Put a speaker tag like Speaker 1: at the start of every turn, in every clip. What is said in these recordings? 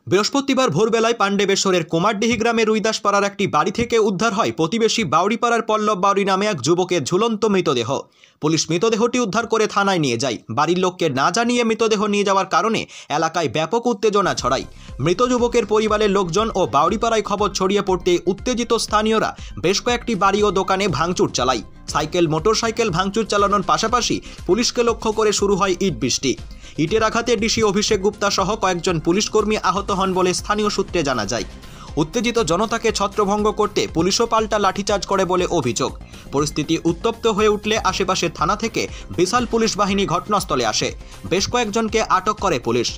Speaker 1: বৃহস্পতিবার ভোরবেলায় পাণ্ডবেশ্বরের কুমারডিহি গ্রামের রুইদাসপাড়ার একটি বাড়ি থেকে উদ্ধার হয় প্রতিবেশী বাউড়িপাড়ার পল্লব বাউরি নামে এক যুবকের ঝুলন্ত মৃতদেহ। পুলিশ মৃতদেহটি উদ্ধার করে থানায় নিয়ে যায়। বাড়ির লোককে না জানিয়ে মৃতদেহ নিয়ে যাওয়ার কারণে এলাকায় ব্যাপক উত্তেজনা ছড়ায়। মৃত যুবকের পরিবারের লোকজন ও বাউড়িপাড়ায় খবর ছড়িয়ে পড়তে উত্তেজিত স্থানীয়রা বেশ কয়েকটি বাড়ি ও দোকানে ভাঙচুর চালায়। সাইকেল মোটরসাইকেল ভাঙচুর চালানোর পাশাপাশি পুলিশকে লক্ষ্য করে শুরু হয় ইট বৃষ্টি। ইটের আঘাতে ডিসি অভিষেক গুপ্তা সহ কয়েকজন পুলিশকর্মী আহত হন বলে স্থানীয় সূত্রে জানা যায়। উত্তেজিত জনতাকে ছত্রভঙ্গ করতে পুলিশও পাল্টা লাঠিচার্জ করে বলে অভিযোগ। পরিস্থিতি উত্তপ্ত হয়ে উঠলে আশেপাশের থানা থেকে বিশাল পুলিশ বাহিনী ঘটনাস্থলে আসে। বেশ কয়েকজনকে আটক করে পুলিশ।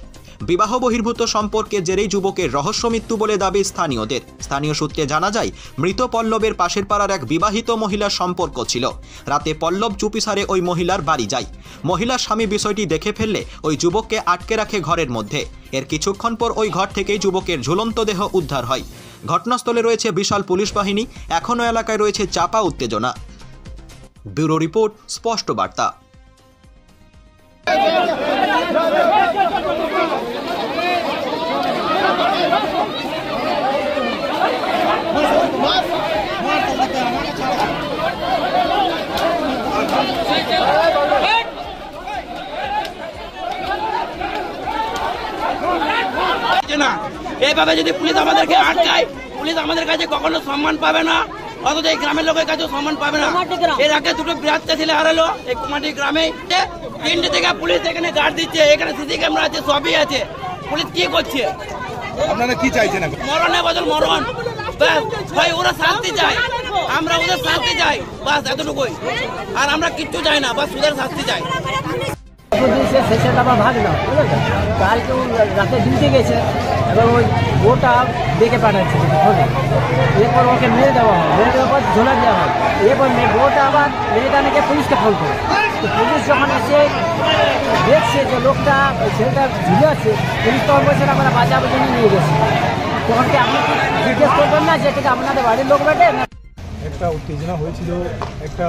Speaker 1: বিবাহ বহির্ভূত সম্পর্কে জেরেই যুবকের রহস্য মৃত্যু বলে দাবি স্থানীয়দের। স্থানীয় সূত্রে জানা যায়, মৃত পল্লবের পাশের পাড়ার এক বিবাহিত মহিলার সম্পর্ক ছিল। রাতে পল্লব চুপিসারে ওই মহিলার বাড়ি যায়। মহিলার স্বামী বিষয়টি দেখে ফেললে ওই যুবককে আটকে রাখে ঘরের মধ্যে। এর কিছুক্ষণ পর ওই ঘর থেকেই যুবকের ঝুলন্ত দেহ উদ্ধার হয়। ঘটনাস্থলে রয়েছে বিশাল পুলিশ বাহিনী। এখনও এলাকায় রয়েছে চাপা উত্তেজনা। ব্যুরো রিপোর্ট, স্পষ্ট বার্তা।
Speaker 2: না, এইভাবে যদি পুলিশ আমাদেরকে আটকায়, পুলিশ আমাদের কাছে কখনো সম্মান পাবে না, অথচ এই গ্রামের লোকের কাছে সম্মান পাবে না। এর আগে দুটো বিরাট ছেলে হারালো এই কুমারডিহি গ্রামে। 3টে থেকে পুলিশ এখানে গার্ড দিচ্ছে, এখানে সিসি ক্যামেরা আছে, সবই আছে। পুলিশ কি করছে?
Speaker 3: আপনারা কি চাইছেন?
Speaker 2: মরণের বদল মরণ। ভাই, ওরা শাস্তি চাই, আমরা ওদের শাস্তি চাই, বাস এতটুকুই। আর আমরা কিচ্ছু চাই না, বাস ওদের শাস্তি চাই।
Speaker 4: শেষে আমার ভাগ না, কালকে রাতে ডিউটি গেছে এবং ওই বোটা দেখে পাঠাচ্ছে ফোনে। এরপর ওকে মেরে দেওয়া হয়, মেরে দেওয়ার পর ঝোলা দেওয়া হয়। এরপর বোটা আবার মেয়েটা নাকি পুলিশকে ফোন করে। তো পুলিশ যখন এসে দেখছে যে লোকটা ছেলেটা ঝুলে আছে, পুলিশ তখন বলছে আমরা বাঁচাবার জন্য নিয়ে গেছি। তখন কি আপনি জিজ্ঞেস করবেন না যে এটা আপনাদের বাড়ির লোক বেটে?
Speaker 3: একটা উত্তেজনা হয়েছিল, একটা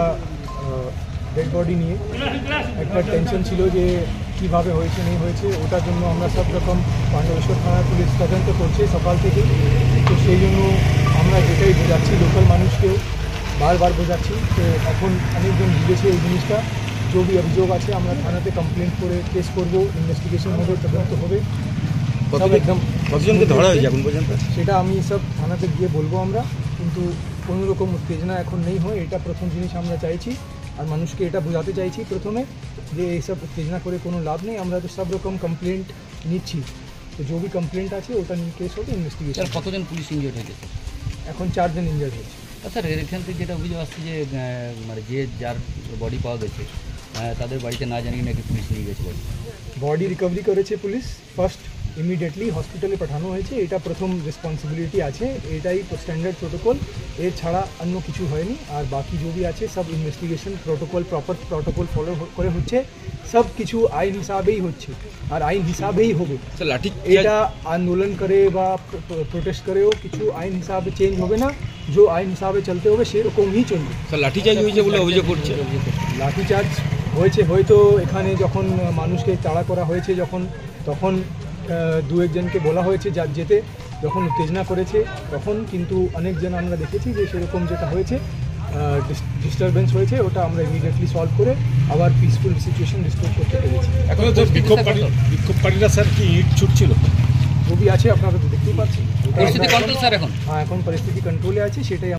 Speaker 3: ডেড বডি নিয়ে একটা টেনশন ছিল যে কীভাবে হয়েছে নেই হয়েছে। ওটার জন্য আমরা সব রকম পাণ্ডবেশ্বর থানার পুলিশ তদন্ত করছে সকাল থেকে। তো সেই জন্য আমরা যেটাই বোঝাচ্ছি লোকাল মানুষকেও বারবার বোঝাচ্ছি। তো এখন অনেকজন বুঝেছে এই জিনিসটা। जो भी অভিযোগ আছে আমরা থানাতে কমপ্লেন করে কেস করব, ইনভেস্টিগেশন হবে, তদন্ত হবে। সব একদম
Speaker 5: কতজনকে ধরা হয়েছে এখন পর্যন্ত
Speaker 3: সেটা আমি সব থানাতে গিয়ে বলবো আমরা। কিন্তু কোনো রকম উত্তেজনা এখন নেই হয়, এটা প্রথম জিনিস আমরা চাইছি। আর মানুষকে এটা বোঝাতে চাইছি প্রথমে যে এইসব উত্তেজনা করে কোনো লাভ নেই। আমরা তো সব রকম কমপ্লেন্ট নিচ্ছি, তো যে भी কমপ্লেন্ট আছে ওটা নিয়ে কেস হবে, ইনভেস্টিগেশন।
Speaker 6: কতজন পুলিশ ইনজিওর্ড হয়েছে?
Speaker 3: এখন 4 জন ইনজিওর্ড হয়েছে।
Speaker 6: স্যার, এখান থেকে যেটা অভিযোগ আসছে যে মানে যার বডি পাওয়া গেছে তাদের বাড়িতে না জানিয়ে নাকি পুলিশ নিয়ে গেছে
Speaker 3: বডি রিকভারি করেছে পুলিশ। ফার্স্ট ইমিডিয়েটলি হসপিটালে পাঠানো হয়েছে, এটা প্রথম রেসপন্সিবিলিটি আছে, এটাই স্ট্যান্ডার্ড প্রোটোকল। এর ছাড়া অন্য কিছু হয়নি। আর বাকি যে আছে সব investigation protocol, proper protocol follow করে হচ্ছে। সব কিছু আইন হিসাবেই হচ্ছে আর আইন হিসাবেই হবে। এটা আন্দোলন করে বা প্রোটেস্ট করেও কিছু আইন হিসাবে চেঞ্জ হবে না। যে আইন হিসাবে চলতে হবে সেরকমই চলবে।
Speaker 5: লাঠিচার্জ হয়েছে বলে অভিযোগ করছে।
Speaker 3: লাঠিচার্জ হয়েছে হয়তো এখানে যখন মানুষকে তাড়া করা হয়েছে, তখন 2-1 জনকে বলা হয়েছে যেতে, যখন উত্তেজনা করেছে তখন। কিন্তু অনেকজন আমরা দেখেছি যে সেরকম যেটা হয়েছে ডিস্টারবেন্স হয়েছে, ওটা আমরা ইমিডিয়েটলি সলভ করে আবার পিসফুল সিচুয়েশন রিস্টোর করতে পেরেছি।
Speaker 5: এখন তো বিক্ষোভকারীরা স্যার কি ইট ছুটছিল?
Speaker 3: ছবি আছে, আপনারা তো দেখতেই পাচ্ছেন।
Speaker 6: পরিস্থিতি কন্ট্রোল স্যার এখন?
Speaker 3: হ্যাঁ, এখন পরিস্থিতি কন্ট্রোলে আছে, সেটাই